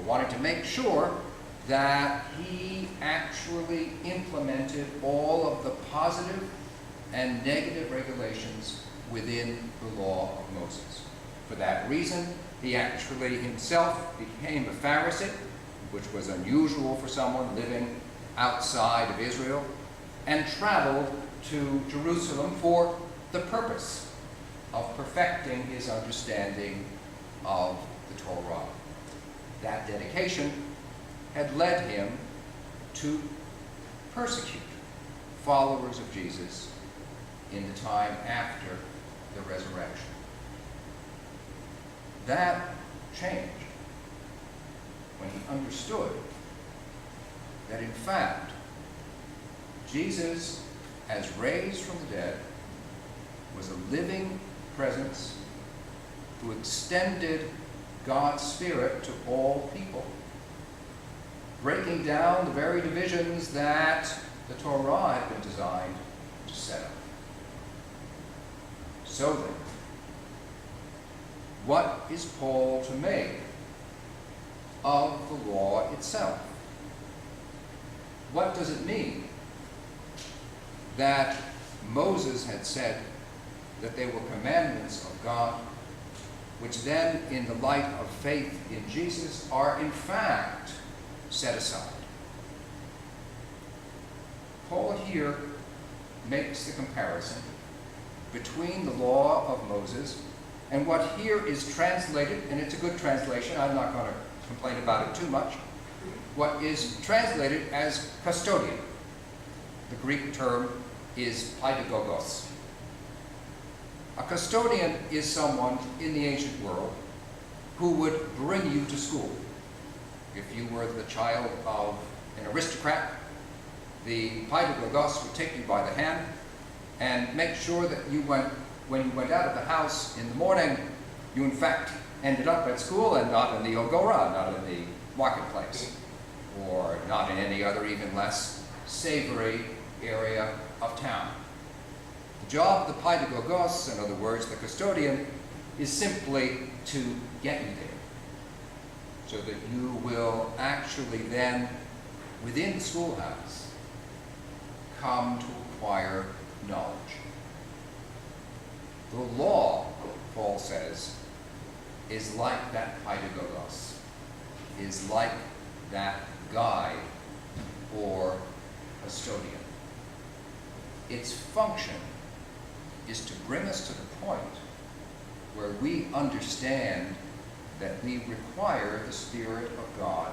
but wanted to make sure that he actually implemented all of the positive and negative regulations within the law of Moses. For that reason, he actually himself became a Pharisee, which was unusual for someone living outside of Israel, and traveled to Jerusalem for the purpose of perfecting his understanding of the Torah. That dedication had led him to persecute followers of Jesus in the time after the resurrection. That changed when he understood that in fact Jesus, as raised from the dead, was a living presence who extended God's Spirit to all people, breaking down the very divisions that the Torah had been designed to set up. So then, what is Paul to make of the law itself? What does it mean that Moses had said that they were commandments of God, which then, in the light of faith in Jesus, are in fact set aside? Paul here makes the comparison between the law of Moses and what here is translated, and it's a good translation, I'm not going to complain about it too much, what is translated as custodian. The Greek term is pt2. A custodian is someone in the ancient world who would bring you to school. If you were the child of an aristocrat, the pt2 would take you by the hand and make sure that when you went out of the house in the morning, you in fact ended up at school and not in the agora, not in the marketplace, or not in any other even less savory area of town. The job of the pt2, in other words, the custodian, is simply to get you there, so that you will actually then, within the schoolhouse, come to acquire knowledge. The law, Paul says, is like that pt2, is like that guide or custodian. Its function is to bring us to the point where we understand that we require the Spirit of God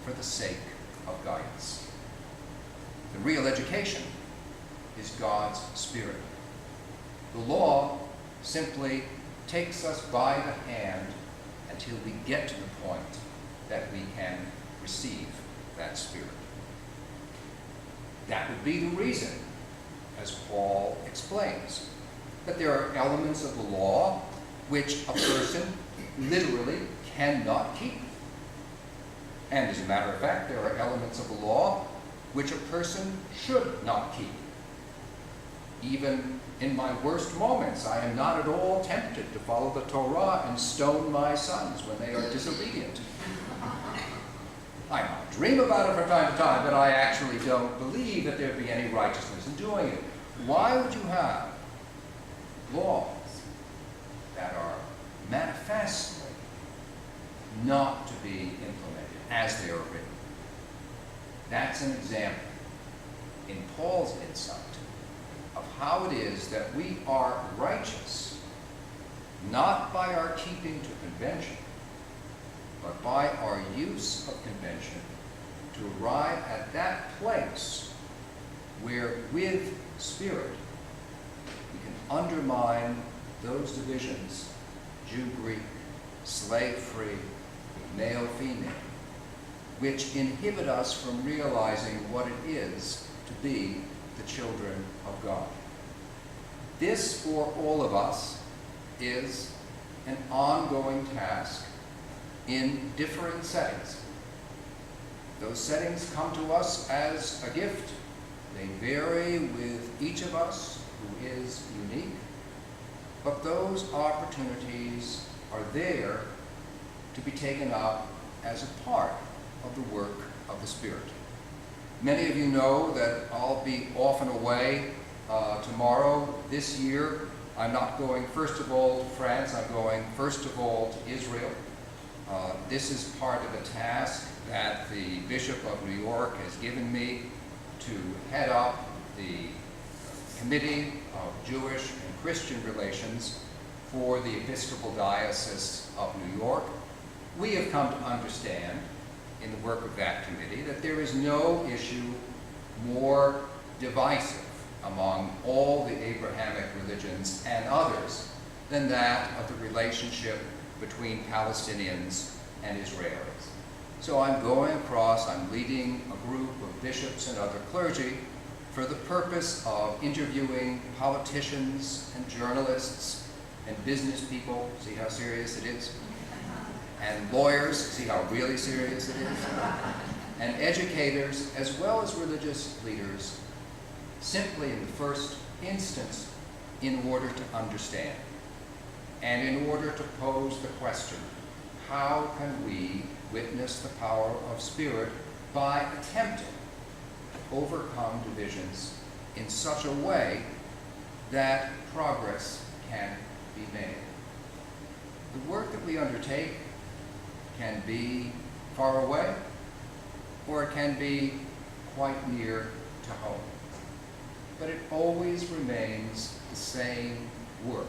for the sake of guidance. The real education is God's Spirit. The law simply takes us by the hand until we get to the point that we can receive that Spirit. That would be the reason, as Paul explains, that there are elements of the law which a person literally cannot keep. And as a matter of fact, there are elements of the law which a person should not keep. Even in my worst moments, I am not at all tempted to follow the Torah and stone my sons when they are disobedient. I might dream about it from time to time, but I actually don't believe that there be any righteousness in doing it. Why would you have laws that are manifestly not to be implemented as they are written? That's an example in Paul's insight of how it is that we are righteous, not by our keeping to convention, but by our use of convention to arrive at that place where, with Spirit, we can undermine those divisions, Jew-Greek, slave-free, male-female, which inhibit us from realizing what it is to be the children of God. This, for all of us, is an ongoing task in differing settings. Those settings come to us as a gift. They vary with each of us who is unique, but those opportunities are there to be taken up as a part of the work of the Spirit. Many of you know that I'll be off and away tomorrow. This year, I'm not going first of all to France, I'm going first of all to Israel. This is part of a task that the Bishop of New York has given me to head up the Committee of Jewish and Christian Relations for the Episcopal Diocese of New York. We have come to understand in the work of that committee that there is no issue more divisive among all the Abrahamic religions and others than that of the relationship between Palestinians and Israelis. So I'm going across, I'm leading a group of bishops and other clergy for the purpose of interviewing politicians and journalists and business people, see how serious it is, and lawyers, see how really serious it is, and educators as well as religious leaders, simply in the first instance in order to understand and in order to pose the question, how can we witness the power of Spirit by attempting to overcome divisions in such a way that progress can be made. The work that we undertake can be far away, or it can be quite near to home. But it always remains the same work.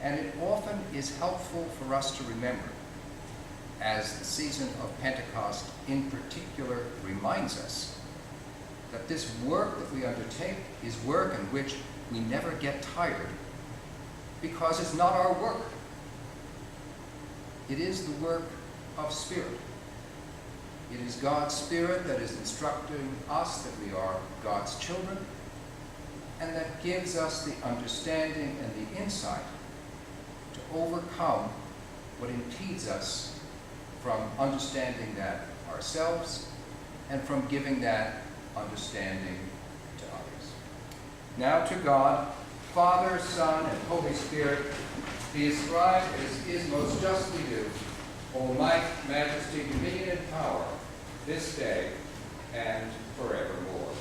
And it often is helpful for us to remember, as the season of Pentecost in particular reminds us, that this work that we undertake is work in which we never get tired, because it's not our work. It is the work of Spirit. It is God's Spirit that is instructing us that we are God's children, and that gives us the understanding and the insight to overcome what impedes us from understanding that ourselves and from giving that understanding to others. Now to God, Father, Son, and Holy Spirit, be ascribed as is most justly due, all might, majesty, dominion, and power, this day and forevermore.